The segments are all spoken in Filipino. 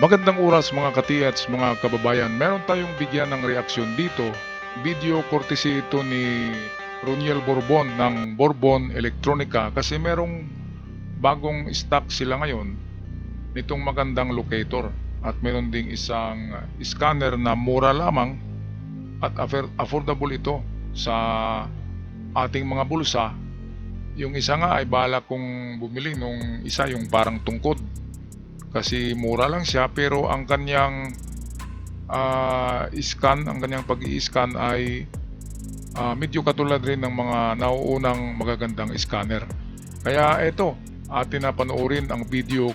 Magandang oras mga katiyats, mga kababayan. Meron tayong bigyan ng reaksyon dito. Video courtesy ito ni Roniel Borbon ng Borbon Electronica kasi merong bagong stock sila ngayon nitong magandang locator. At meron ding isang scanner na mura lamang at affordable ito sa ating mga bulsa. Yung isa nga ay balak kong bumili nung isa yung parang tungkod kasi mura lang siya, pero ang kanyang ang kanyang pag-i-scan ay medyo katulad rin ng mga nauunang magagandang scanner. Kaya ito, atin na panoorin ang video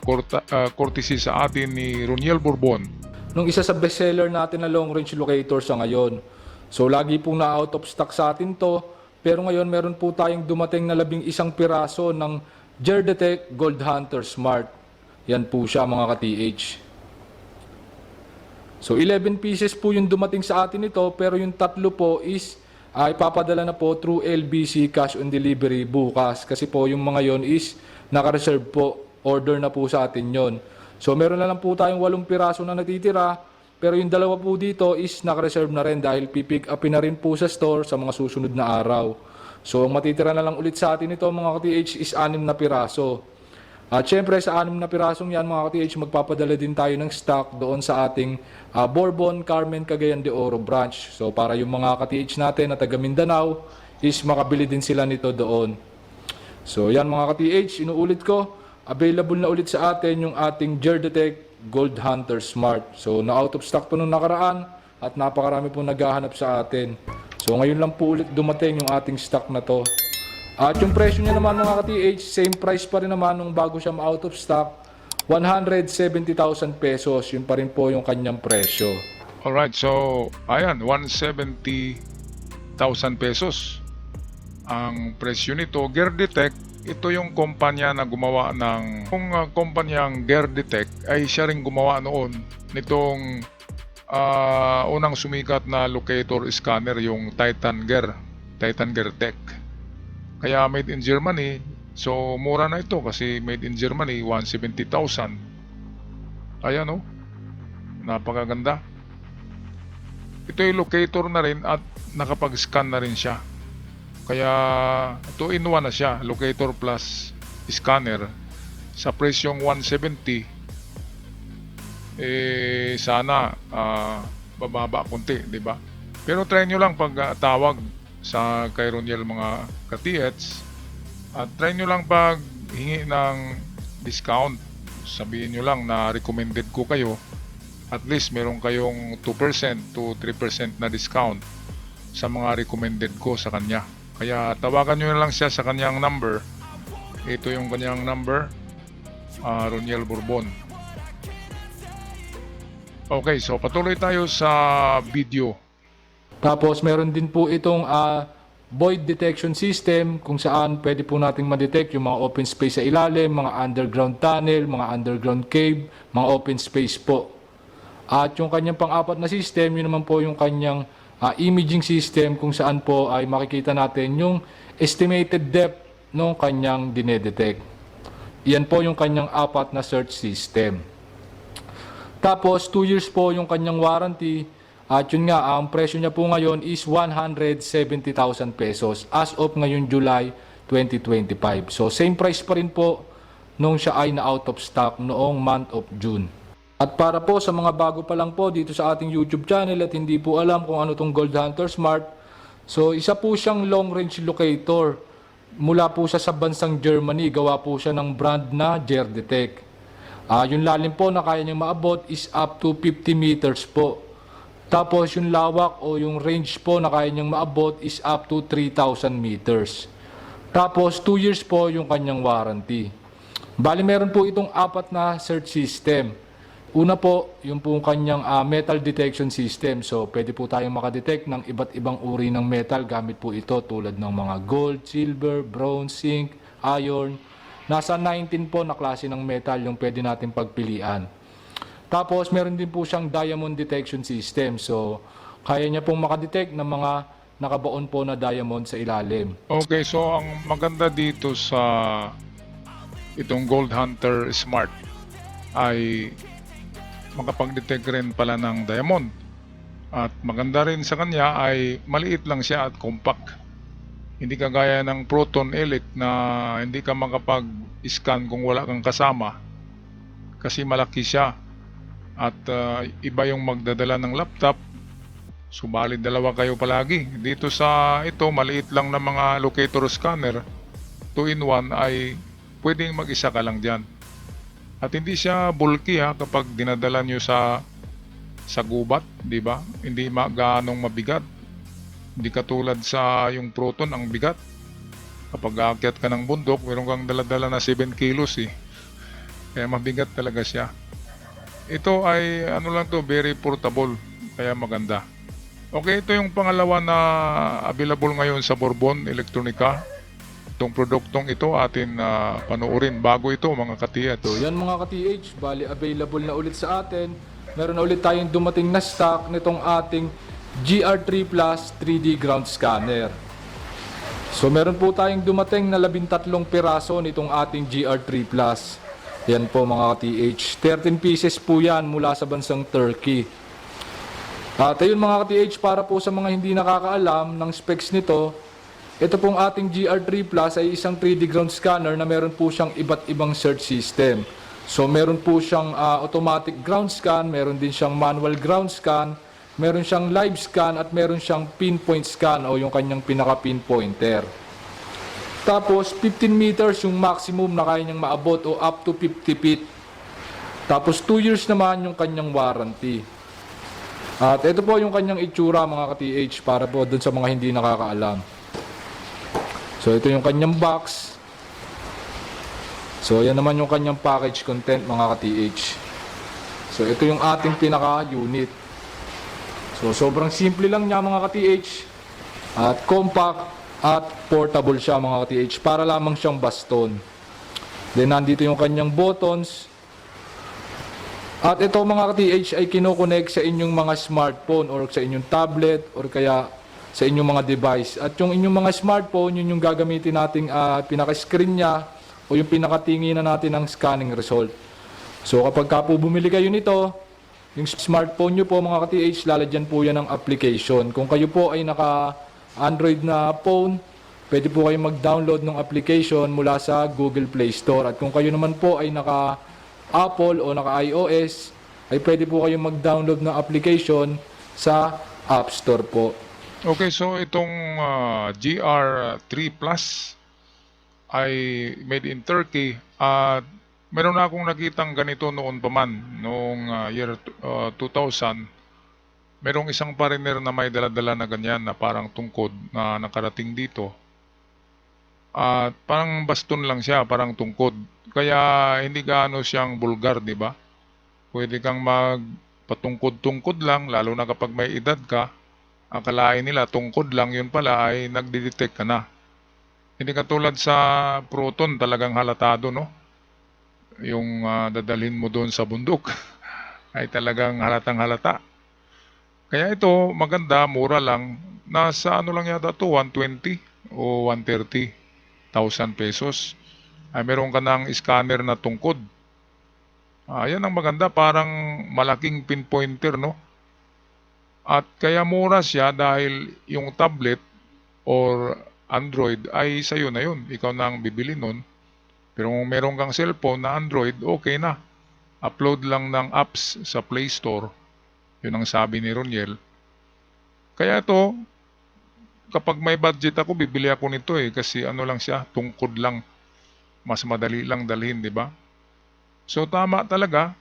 courtesy sa atin ni Roniel Bourbon. Nung isa sa bestseller natin na long range locator sa ngayon. So lagi pong na out of stock sa atin to, pero ngayon meron po tayong dumating na 11 piraso ng Gerdetech Gold Hunter Smart. Yan po siya mga ka-TH. So 11 pieces po yung dumating sa atin ito, pero yung tatlo po is ipapadala na po through LBC cash on delivery bukas. Kasi po yung mga yon is naka-reserve po, order na po sa atin yon. So meron na lang po tayong 8 piraso na natitira, pero yung dalawa po dito is naka-reserve na rin dahil pipick upin na rin po sa store sa mga susunod na araw. So ang matitira na lang ulit sa atin ito mga ka-TH is 6 na piraso. At syempre sa 6 na pirasong yan mga ka-TH, magpapadala din tayo ng stock doon sa ating Borbon, Carmen, Cagayan de Oro branch. So para yung mga ka-TH natin na taga Mindanao is makabili din sila nito doon. So yan mga ka-TH, inuulit ko, available na ulit sa atin yung ating Gerdetech Gold Hunter Smart. So na out of stock po nung nakaraan at napakarami po naghahanap sa atin. So ngayon lang po ulit dumating yung ating stock na to. At yung presyo niya naman mga ka-TH, same price pa rin naman nung bago siya ma-out of stock, 170,000 pesos. Yun pa rin po yung kanyang presyo. Alright, so ayan, 170,000 pesos ang presyo nito. Gerdetech, ito yung kumpanya na gumawa ng kumpanyang Gerdetech ay siya rin gumawa noon nitong unang sumikat na locator scanner, yung Titan Gear Tech. Kaya made in Germany, so mura na ito kasi made in Germany, 170,000. Ayan o, napakaganda. Ito yung locator na rin at nakapag-scan na rin siya. Kaya 2-in-1 na siya, locator plus scanner. Sa presyong 170, sana bababa konti, di ba? Pero try nyo lang pag tawag sa kay Roniel mga ka-TH, at try nyo lang pag hingi ng discount. Sabihin nyo lang na recommended ko kayo, at least meron kayong 2% to 3% na discount sa mga recommended ko sa kanya. Kaya tawagan nyo na lang siya sa kanyang number. Ito yung kanyang number, Roniel Bourbon. Okay, so patuloy tayo sa video. Tapos meron din po itong void detection system kung saan pwede po nating ma-detect yung mga open space sa ilalim, mga underground tunnel, mga underground cave, mga open space po. At yung kanyang pang-apat na system, yun naman po yung kanyang imaging system kung saan po ay makikita natin yung estimated depth ng kanyang dinedetect. Yan po yung kanyang 4 na search system. Tapos 2 years po yung kanyang warranty. At yun nga, ang presyo niya po ngayon is 170,000 pesos as of ngayon July 2025. So same price pa rin po nung siya ay na out of stock noong month of June. At para po sa mga bago pa lang po dito sa ating YouTube channel at hindi po alam kung ano tong Gold Hunter Smart, so isa po siyang long range locator. Mula po siya sa bansang Germany, gawa po siya ng brand na Gerdetech. Yung lalim po na kaya niyang maabot is up to 50 meters po. Tapos yung lawak o yung range po na kaya niyang maabot is up to 3,000 meters. Tapos 2 years po yung kanyang warranty. Bali meron po itong 4 na search system. Una po, yung po kanyang metal detection system. So pwede po tayong makadetect ng iba't ibang uri ng metal gamit po ito tulad ng mga gold, silver, bronze, zinc, iron. Nasa 19 po na klase ng metal yung pwede natin pagpilian. Tapos meron din po siyang diamond detection system. So kaya niya pong makadetect ng mga nakabaon po na diamond sa ilalim. Okay, so ang maganda dito sa itong Gold Hunter Smart ay makapag-detect rin pala ng diamond. At maganda rin sa kanya ay maliit lang siya at compact. Hindi kagaya ng Proton Elite na hindi ka makapag-scan kung wala kang kasama kasi malaki siya. At iba yung magdadala ng laptop, subalit dalawa kayo palagi. Dito sa ito, maliit lang na mga locator scanner, 2-in-1 ay pwedeng mag-isa ka lang dyan. At hindi siya bulky kapag dinadala nyo sa gubat, di ba? Hindi gaanong mabigat. Hindi katulad sa yung Proton ang bigat. Kapag aakyat ka ng bundok, meron kang daladala na 7 kilos eh. Kaya mabigat talaga siya. Ito ay ano lang to, very portable, kaya maganda. Okay, ito yung pangalawa na available ngayon sa Bourbon Electronica. Itong produktong ito atin panoorin bago ito mga katiyat. So yan mga ka-TH, bali available na ulit sa atin. Meron na ulit tayong dumating na stock nitong ating GR3 Plus 3D Ground Scanner. So meron po tayong dumating na 13 piraso nitong ating GR3 Plus. Yan po mga ka-TH. 13 pieces po yan mula sa bansang Turkey. At ayun mga ka-TH, para po sa mga hindi nakakaalam ng specs nito, ito pong ating GR3 Plus ay isang 3D ground scanner na meron po siyang iba't ibang search system. So meron po siyang automatic ground scan, meron din siyang manual ground scan, meron siyang live scan at meron siyang pinpoint scan o yung kanyang pinaka-pinpointer. Tapos 15 meters yung maximum na kaya niyang maabot o up to 50 feet. Tapos 2 years naman yung kanyang warranty. At ito po yung kanyang itsura mga ka-TH para po dun sa mga hindi nakakaalam. So ito yung kanyang box. So yan naman yung kanyang package content mga ka-TH. So ito yung ating pinaka-unit. So sobrang simple lang niya mga ka-TH. At compact at portable siya mga ka-TH. Para lamang siyang baston. Then nandito yung kanyang buttons. At ito mga ka-TH ay kinokonek sa inyong mga smartphone or sa inyong tablet or kaya sa inyong mga device. At yung inyong mga smartphone, yun yung gagamitin nating pinaka-screen niya o yung pinakatingin na natin ng scanning result. So kapag ka po bumili kayo nito, yung smartphone nyo po mga ka-TH, lalagyan po yan ng application. Kung kayo po ay naka-Android na phone, pwede po kayo mag-download ng application mula sa Google Play Store. At kung kayo naman po ay naka-Apple o naka-iOS, ay pwede po kayo mag-download ng application sa App Store po. Okay, so itong GR3 Plus ay made in Turkey at meron na akong nakitang ganito noon pa man, noong year 2000. Merong isang foreigner na may daladala na ganyan na parang tungkod na nakarating dito. At parang baston lang siya, parang tungkod. Kaya hindi gaano siyang bulgar, di ba? Pwede kang magpatungkod-tungkod lang, lalo na kapag may edad ka. Akalain nila tungkod lang, yun pala ay nagdidetect ka na. Hindi katulad sa Proton, talagang halatado, no? Yung dadalhin mo doon sa bundok ay talagang halatang halata. Kaya ito maganda, mura lang. Nasa ano lang yata to, 120 o 130,000 pesos. Ay meron ka ng scanner na tungkod. Yan ang maganda, parang malaking pinpointer, no? At kaya mura siya dahil yung tablet or Android ay sa'yo na yun. Ikaw na ang bibili nun. Pero kung meron kang cellphone na Android, okay na. Upload lang ng apps sa Play Store. Yun ang sabi ni Roniel. Kaya ito, kapag may budget ako, bibili ako nito kasi ano lang siya, tungkod lang. Mas madali lang dalhin, di ba? So tama talaga.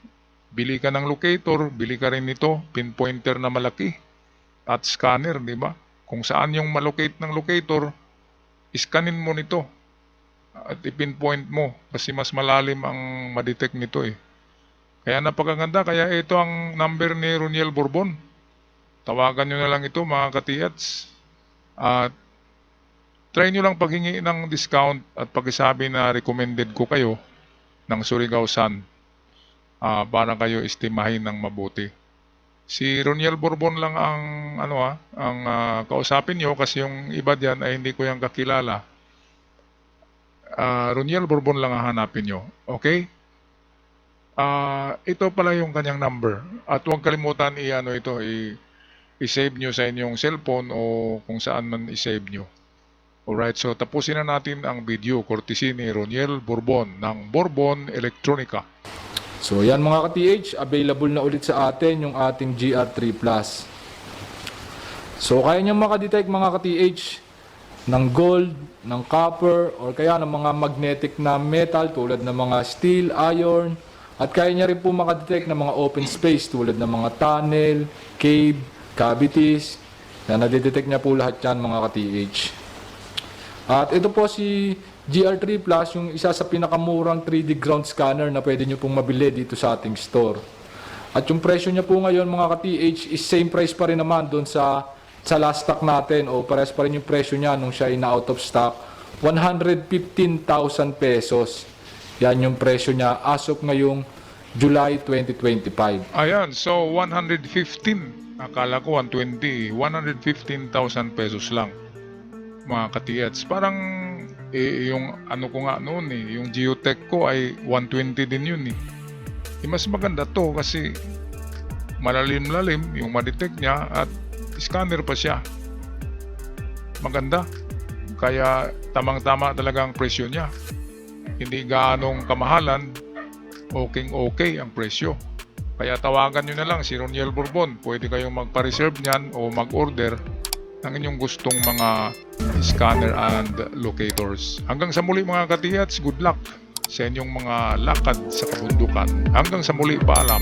Bili ka ng locator, bili ka rin nito, pinpointer na malaki, at scanner, di ba? Kung saan yung malocate ng locator, iskanin mo nito at ipinpoint mo kasi mas malalim ang madetect nito Kaya napakaganda, kaya ito ang number ni Roniel Bourbon. Tawagan nyo na lang ito mga katiyats. At try nyo lang paghingi ng discount at pakisabi na recommended ko kayo ng Surigao Sun. Para kayo estimahin ng mabuti. Si Roniel Bourbon lang ang kausapin nyo kasi yung iba diyan ay hindi ko yung kakilala. Roniel Bourbon lang ang hanapin nyo. Okay? Ito pala yung kanyang number. At huwag kalimutan i-save nyo sa inyong cellphone o kung saan man i-save nyo. Alright, so tapusin na natin ang video courtesy ni Roniel Bourbon ng Bourbon Electronica. So yan mga ka-TH, available na ulit sa atin yung ating GR3 Plus. So kaya nyo makadetect mga ka-TH ng gold, ng copper, or kaya ng mga magnetic na metal tulad ng mga steel, iron, at kaya niya rin po makadetect ng mga open space tulad ng mga tunnel, cave, cavities. Yan, nadidetect niya po lahat yan mga ka-TH. At ito po si GR3 Plus, yung isa sa pinakamurang 3D ground scanner na pwede nyo pong mabili dito sa ating store. At yung presyo niya po ngayon mga ka-TH is same price pa rin naman doon sa last stock natin, o pares pa rin yung presyo niya nung siya ay na out of stock, 115,000 pesos. Yan yung presyo niya as of ngayong July 2025. Ayan, so 115. Akala ko 120. 115,000 pesos lang. Mga ka-TH. Parang yung ano ko nga noon yung Geotech ko ay 120 din yun mas maganda to kasi malalim-lalim yung ma-detect niya at scanner pa siya. Maganda. Kaya tamang-tama talaga ang presyo niya. Hindi gaanong kamahalan. Okay ang presyo. Kaya tawagan nyo na lang si Roniel Bourbon. Pwede kayong magpa-reserve niyan o mag-order ng inyong gustong mga scanner and locators. Hanggang sa muli mga ka-TH, good luck sa inyong mga lakad sa kabundukan. Hanggang sa muli, paalam.